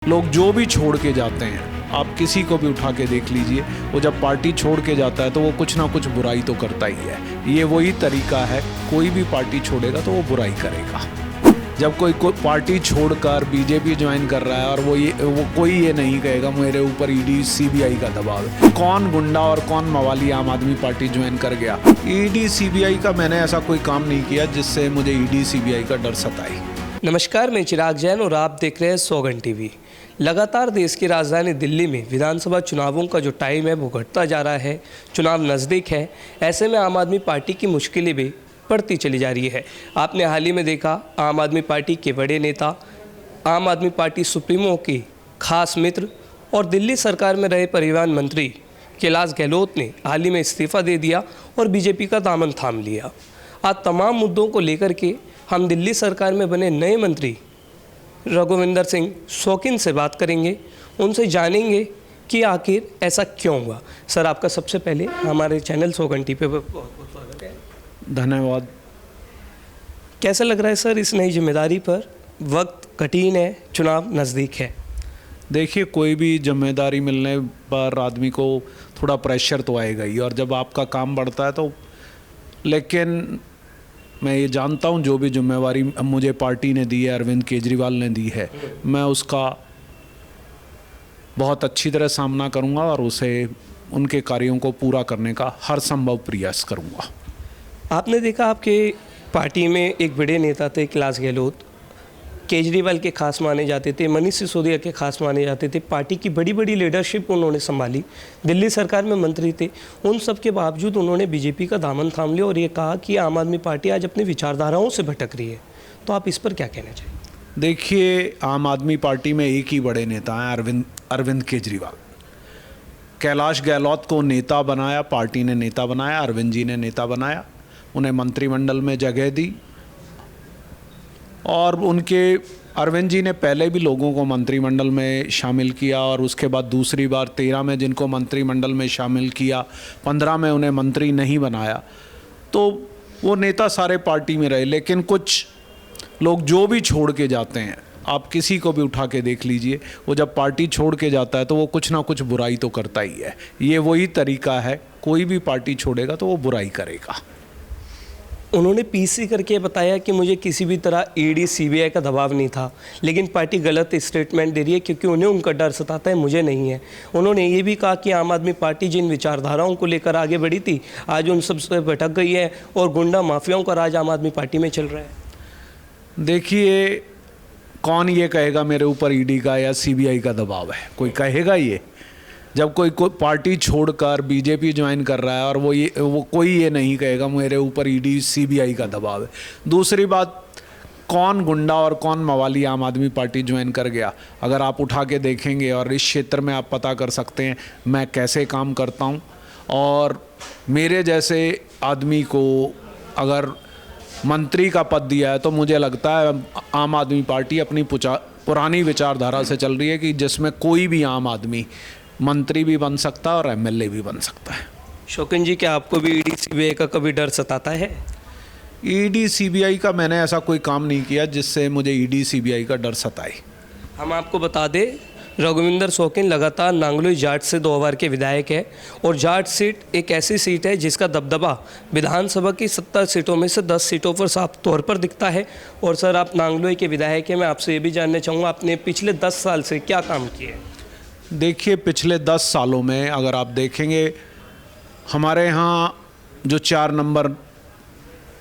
लोग जो भी छोड़ के जाते हैं, आप किसी को भी उठा के देख लीजिए, वो जब पार्टी छोड़ के जाता है तो वो कुछ ना कुछ बुराई तो करता ही है। ये वही तरीका है, कोई भी पार्टी छोड़ेगा तो वो बुराई करेगा। जब कोई पार्टी छोड़कर बीजेपी ज्वाइन कर रहा है और वो कोई ये नहीं कहेगा मेरे ऊपर ईडी सीबीआई का दबाव है। कौन गुंडा और कौन मवाली आम आदमी पार्टी ज्वाइन कर गया? ईडी सीबीआई का मैंने ऐसा कोई काम नहीं किया जिससे मुझे ईडी सीबीआई का डर सताए। नमस्कार, मैं चिराग जैन और आप देख रहे हैं सौगन टीवी। लगातार देश की राजधानी दिल्ली में विधानसभा चुनावों का जो टाइम है वो घटता जा रहा है, चुनाव नज़दीक है। ऐसे में आम आदमी पार्टी की मुश्किलें भी बढ़ती चली जा रही है। आपने हाल ही में देखा, आम आदमी पार्टी के बड़े नेता, आम आदमी पार्टी सुप्रीमो के खास मित्र और दिल्ली सरकार में रहे परिवहन मंत्री कैलाश गहलोत ने हाल ही में इस्तीफ़ा दे दिया और बीजेपी का दामन थाम लिया। आज तमाम मुद्दों को लेकर के हम दिल्ली सरकार में बने नए मंत्री रघुविंदर सिंह शौकीन से बात करेंगे, उनसे जानेंगे कि आखिर ऐसा क्यों हुआ। सर, आपका सबसे पहले हमारे चैनल सौगन टीवी पे बहुत बहुत स्वागत है। धन्यवाद। कैसा लग रहा है सर इस नई जिम्मेदारी पर? वक्त कठिन है, चुनाव नज़दीक है। देखिए, कोई भी जिम्मेदारी मिलने पर आदमी को थोड़ा प्रेशर तो आएगा ही, और जब आपका काम बढ़ता है तो, लेकिन मैं ये जानता हूँ जो भी जिम्मेवारी मुझे पार्टी ने दी है, अरविंद केजरीवाल ने दी है, मैं उसका बहुत अच्छी तरह सामना करूँगा और उनके कार्यों को पूरा करने का हर संभव प्रयास करूँगा। आपने देखा, आपके पार्टी में एक बड़े नेता थे कैलाश गहलोत, केजरीवाल के खास माने जाते थे, मनीष सिसोदिया के खास माने जाते थे। पार्टी की बड़ी बड़ी लीडरशिप उन्होंने संभाली, दिल्ली सरकार में मंत्री थे। उन सब के बावजूद उन्होंने बीजेपी का दामन थाम लिया और ये कहा कि आम आदमी पार्टी आज अपनी विचारधाराओं से भटक रही है। तो आप इस पर क्या कहना चाहिए? देखिए, आम आदमी पार्टी में एक ही बड़े नेता हैं, अरविंद केजरीवाल। कैलाश गहलोत को नेता बनाया, पार्टी ने नेता बनाया, अरविंद जी ने नेता बनाया, उन्हें मंत्रिमंडल में जगह दी। और अरविंद जी ने पहले भी लोगों को मंत्रिमंडल में शामिल किया और उसके बाद दूसरी बार 13 में जिनको मंत्रिमंडल में शामिल किया, 15 में उन्हें मंत्री नहीं बनाया, तो वो नेता सारे पार्टी में रहे। लेकिन कुछ लोग जो भी छोड़ के जाते हैं, आप किसी को भी उठा के देख लीजिए, वो जब पार्टी छोड़ के जाता है तो वो कुछ ना कुछ बुराई तो करता ही है। ये वही तरीका है, कोई भी पार्टी छोड़ेगा तो वो बुराई करेगा। उन्होंने पीसी करके बताया कि मुझे किसी भी तरह ईडी सीबीआई का दबाव नहीं था, लेकिन पार्टी गलत स्टेटमेंट दे रही है क्योंकि उन्हें उनका डर सताता है, मुझे नहीं है। उन्होंने ये भी कहा कि आम आदमी पार्टी जिन विचारधाराओं को लेकर आगे बढ़ी थी, आज उन सब से भटक गई है और गुंडा माफियाओं का राज आम आदमी पार्टी में चल रहा है। देखिए, कौन ये कहेगा मेरे ऊपर ईडी का या सीबीआई का दबाव है? कोई कहेगा ये? जब कोई पार्टी छोड़कर बीजेपी ज्वाइन कर रहा है और वो कोई ये नहीं कहेगा मेरे ऊपर ईडी सीबीआई का दबाव है। दूसरी बात, कौन गुंडा और कौन मवाली आम आदमी पार्टी ज्वाइन कर गया? अगर आप उठा के देखेंगे और इस क्षेत्र में आप पता कर सकते हैं मैं कैसे काम करता हूं, और मेरे जैसे आदमी को अगर मंत्री का पद दिया है तो मुझे लगता है आम आदमी पार्टी अपनी पुरानी विचारधारा से चल रही है कि जिसमें कोई भी आम आदमी मंत्री भी बन सकता है और एमएलए भी बन सकता है। शौकीन जी, क्या आपको भी ईडी सीबीआई का कभी डर सताता है? ईडी सीबीआई का मैंने ऐसा कोई काम नहीं किया जिससे मुझे ईडी सीबीआई का डर सताए। हम आपको बता दें, रघुविंदर शौकीन लगातार नांगलोई जाट से 2 बार के विधायक है और जाट सीट एक ऐसी सीट है जिसका दबदबा विधानसभा की 70 सीटों में से 10 सीटों पर साफ तौर पर दिखता है। और सर, आप नांगलोई के विधायक हैं, मैं आपसे ये भी जानना चाहूँगा आपने पिछले 10 साल से क्या काम किए? देखिए, पिछले 10 सालों में अगर आप देखेंगे, हमारे यहाँ जो 4 नंबर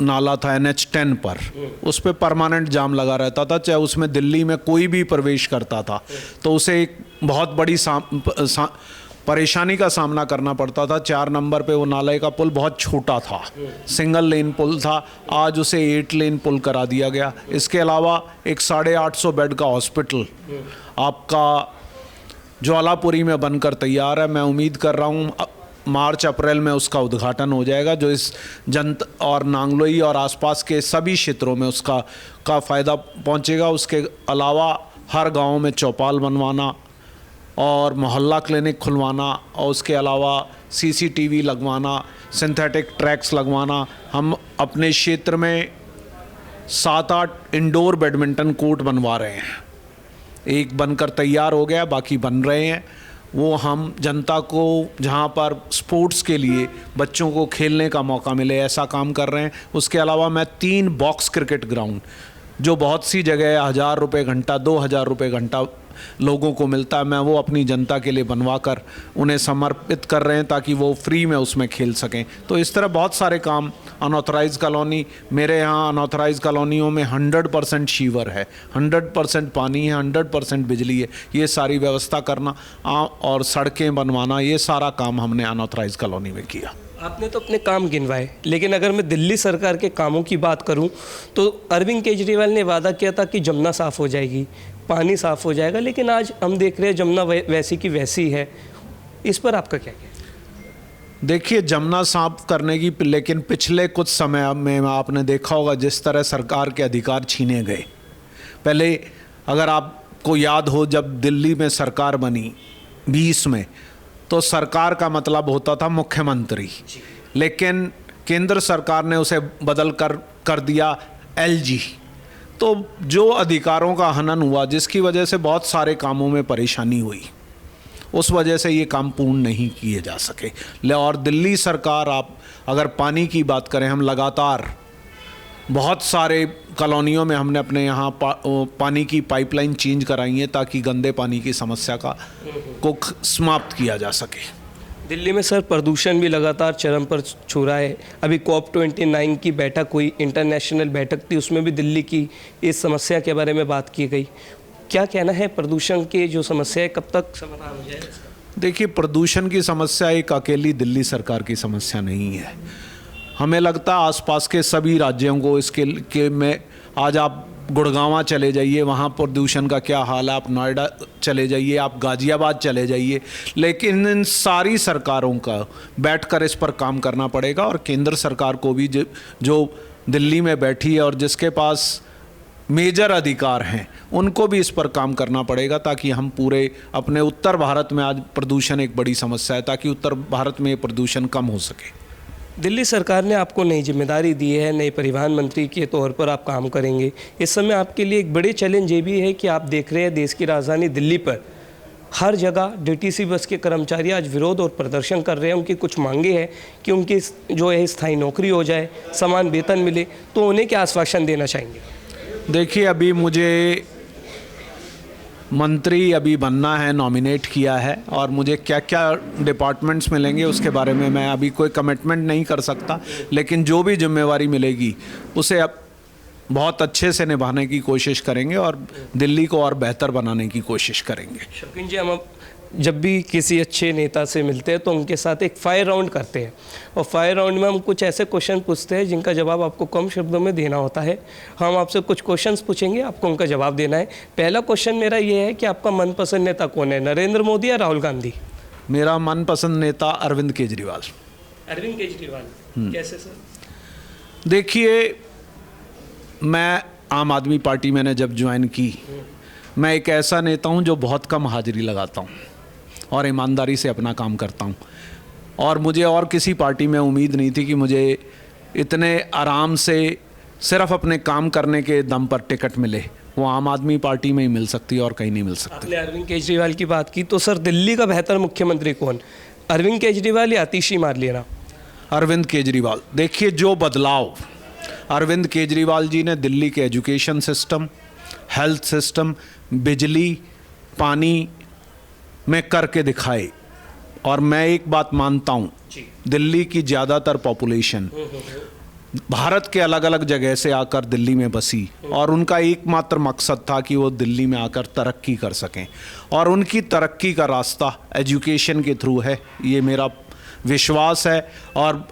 नाला था NH10 पर, उस पर परमानेंट जाम लगा रहता था। चाहे उसमें दिल्ली में कोई भी प्रवेश करता था तो उसे एक बहुत बड़ी परेशानी का सामना करना पड़ता था। 4 नंबर पे वो नाले का पुल बहुत छोटा था, सिंगल लेन पुल था, आज उसे 8 लेन पुल करा दिया गया। इसके अलावा एक 850 बेड का हॉस्पिटल आपका ज्वालापुरी में बनकर तैयार है। मैं उम्मीद कर रहा हूँ मार्च अप्रैल में उसका उद्घाटन हो जाएगा, जो इस और नांगलोई और आसपास के सभी क्षेत्रों में उसका फ़ायदा पहुँचेगा। उसके अलावा हर गांव में चौपाल बनवाना और मोहल्ला क्लिनिक खुलवाना, और उसके अलावा सीसीटीवी लगवाना, सिंथेटिक ट्रैक्स लगवाना। हम अपने क्षेत्र में 7-8 इंडोर बैडमिंटन कोर्ट बनवा रहे हैं। एक बनकर तैयार हो गया, बाकी बन रहे हैं। वो हम जनता को जहाँ पर स्पोर्ट्स के लिए बच्चों को खेलने का मौका मिले ऐसा काम कर रहे हैं। उसके अलावा मैं 3 बॉक्स क्रिकेट ग्राउंड, जो बहुत सी जगह 1000 रुपये घंटा 2000 रुपये घंटा लोगों को मिलता है, मैं वो अपनी जनता के लिए बनवा कर उन्हें समर्पित कर रहे हैं ताकि वो फ्री में उसमें खेल सकें। तो इस तरह बहुत सारे काम। अनऑथराइज कॉलोनी, मेरे यहाँ अनऑथराइज कॉलोनियों में 100% शीवर है, 100% पानी है, 100% बिजली है। ये सारी व्यवस्था करना और सड़कें बनवाना, ये सारा काम हमने अनऑथराइज कॉलोनी में किया। आपने तो अपने काम गिनवाए, लेकिन अगर मैं दिल्ली सरकार के कामों की बात करूं तो अरविंद केजरीवाल ने वादा किया था कि जमुना साफ़ हो जाएगी, पानी साफ़ हो जाएगा, लेकिन आज हम देख रहे हैं जमुना वैसी की वैसी है। इस पर आपका क्या कहना है? देखिए, जमुना साफ करने की, लेकिन पिछले कुछ समय में आपने देखा होगा जिस तरह सरकार के अधिकार छीने गए। पहले अगर आपको याद हो, जब दिल्ली में सरकार बनी 20 में, तो सरकार का मतलब होता था मुख्यमंत्री, लेकिन केंद्र सरकार ने उसे बदल कर दिया LG। तो जो अधिकारों का हनन हुआ, जिसकी वजह से बहुत सारे कामों में परेशानी हुई, उस वजह से ये काम पूर्ण नहीं किए जा सके। और दिल्ली सरकार, आप अगर पानी की बात करें, हम लगातार बहुत सारे कॉलोनियों में हमने अपने यहाँ पानी की पाइपलाइन चेंज कराई है ताकि गंदे पानी की समस्या को समाप्त किया जा सके। दिल्ली में सर प्रदूषण भी लगातार चरम पर छू रहा है। अभी COP29 की बैठक हुई, इंटरनेशनल बैठक थी, उसमें भी दिल्ली की इस समस्या के बारे में बात की गई। क्या कहना है, प्रदूषण की जो समस्या है कब तक समाधान हो जाएगा? देखिए, प्रदूषण की समस्या एक अकेली दिल्ली सरकार की समस्या नहीं है। हमें लगता है आसपास के सभी राज्यों को इसके में, आज आप गुड़गांव चले जाइए, वहाँ प्रदूषण का क्या हाल है, आप नोएडा चले जाइए, आप गाज़ियाबाद चले जाइए, लेकिन इन सारी सरकारों का बैठकर इस पर काम करना पड़ेगा। और केंद्र सरकार को भी जो दिल्ली में बैठी है और जिसके पास मेजर अधिकार हैं, उनको भी इस पर काम करना पड़ेगा ताकि हम पूरे अपने उत्तर भारत में, आज प्रदूषण एक बड़ी समस्या है, ताकि उत्तर भारत में प्रदूषण कम हो सके। दिल्ली सरकार ने आपको नई जिम्मेदारी दी है, नए परिवहन मंत्री के तौर पर आप काम करेंगे। इस समय आपके लिए एक बड़े चैलेंज ये भी है कि आप देख रहे हैं देश की राजधानी दिल्ली पर हर जगह DTC बस के कर्मचारी आज विरोध और प्रदर्शन कर रहे हैं। उनकी कुछ मांगे हैं कि उनकी जो है स्थायी नौकरी हो जाए, समान वेतन मिले, तो उन्हें क्या आश्वासन देना चाहेंगे? देखिए, अभी मुझे मंत्री अभी बनना है, नॉमिनेट किया है, और मुझे क्या क्या डिपार्टमेंट्स मिलेंगे उसके बारे में मैं अभी कोई कमिटमेंट नहीं कर सकता, लेकिन जो भी जिम्मेवारी मिलेगी उसे अब बहुत अच्छे से निभाने की कोशिश करेंगे और दिल्ली को और बेहतर बनाने की कोशिश करेंगे। शौकीन जी, हम जब भी किसी अच्छे नेता से मिलते हैं तो उनके साथ एक फायर राउंड करते हैं, और फायर राउंड में हम कुछ ऐसे क्वेश्चन पूछते हैं जिनका जवाब आपको कम शब्दों में देना होता है। हम आपसे कुछ क्वेश्चंस पूछेंगे, आपको उनका जवाब देना है। पहला क्वेश्चन मेरा ये है कि आपका मनपसंद नेता कौन है, नरेंद्र मोदी या राहुल गांधी? मेरा मनपसंद नेता अरविंद केजरीवाल। अरविंद केजरीवाल कैसे सर? देखिए, मैं आम आदमी पार्टी मैंने जब ज्वाइन की, मैं एक ऐसा नेता हूं जो बहुत कम हाजिरी लगाता हूं और ईमानदारी से अपना काम करता हूं, और मुझे और किसी पार्टी में उम्मीद नहीं थी कि मुझे इतने आराम से सिर्फ अपने काम करने के दम पर टिकट मिले। वो आम आदमी पार्टी में ही मिल सकती है और कहीं नहीं मिल सकती। आपने अरविंद केजरीवाल की बात की, तो सर दिल्ली का बेहतर मुख्यमंत्री कौन, अरविंद केजरीवाल या आतिशी मारलेना? अरविंद केजरीवाल। देखिए, जो बदलाव अरविंद केजरीवाल जी ने दिल्ली के एजुकेशन सिस्टम, हेल्थ सिस्टम, बिजली, पानी में करके दिखाए, और मैं एक बात मानता हूँ, दिल्ली की ज़्यादातर पॉपुलेशन भारत के अलग अलग जगह से आकर दिल्ली में बसी, और उनका एकमात्र मकसद था कि वो दिल्ली में आकर तरक्की कर सकें, और उनकी तरक्की का रास्ता एजुकेशन के थ्रू है, ये मेरा विश्वास है, और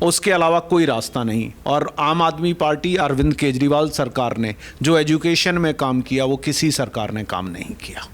उसके अलावा कोई रास्ता नहीं। और आम आदमी पार्टी, अरविंद केजरीवाल सरकार ने जो एजुकेशन में काम किया वो किसी सरकार ने काम नहीं किया।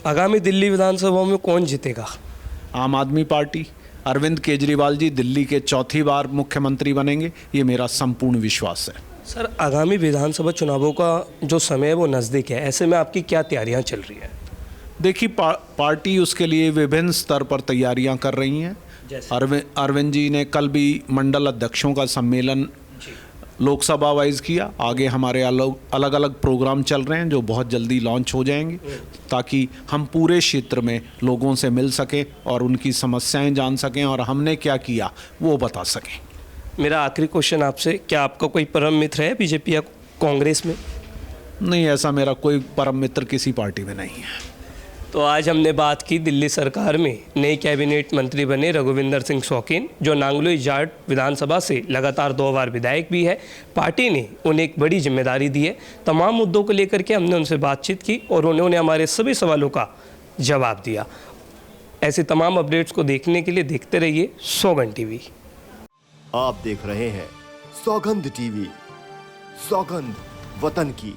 आगामी दिल्ली विधानसभा में कौन जीतेगा? आम आदमी पार्टी। अरविंद केजरीवाल जी दिल्ली के चौथी बार मुख्यमंत्री बनेंगे, ये मेरा संपूर्ण विश्वास है। सर, आगामी विधानसभा चुनावों का जो समय है वो नज़दीक है, ऐसे में आपकी क्या तैयारियां चल रही हैं? देखिए, पार्टी उसके लिए विभिन्न स्तर पर तैयारियां कर रही हैं। अरविंद जी ने कल भी मंडल अध्यक्षों का सम्मेलन लोकसभा वाइज किया, आगे हमारे अलग अलग प्रोग्राम चल रहे हैं जो बहुत जल्दी लॉन्च हो जाएंगे, ताकि हम पूरे क्षेत्र में लोगों से मिल सकें और उनकी समस्याएं जान सकें और हमने क्या किया वो बता सकें। मेरा आखिरी क्वेश्चन आपसे, क्या आपका कोई परम मित्र है बीजेपी या कांग्रेस में? नहीं, ऐसा मेरा कोई परम मित्र किसी पार्टी में नहीं है। तो आज हमने बात की दिल्ली सरकार में नए कैबिनेट मंत्री बने रघुविंदर सिंह शौकीन, जो नांगलोई जाट विधानसभा से लगातार 2 बार विधायक भी है। पार्टी ने उन्हें एक बड़ी जिम्मेदारी दी है। तमाम मुद्दों को लेकर के हमने उनसे बातचीत की और उन्होंने हमारे सभी सवालों का जवाब दिया। ऐसे तमाम अपडेट्स को देखने के लिए देखते रहिए सौगंध टीवी। आप देख रहे हैं सौगंध टीवी, सौगंध वतन की।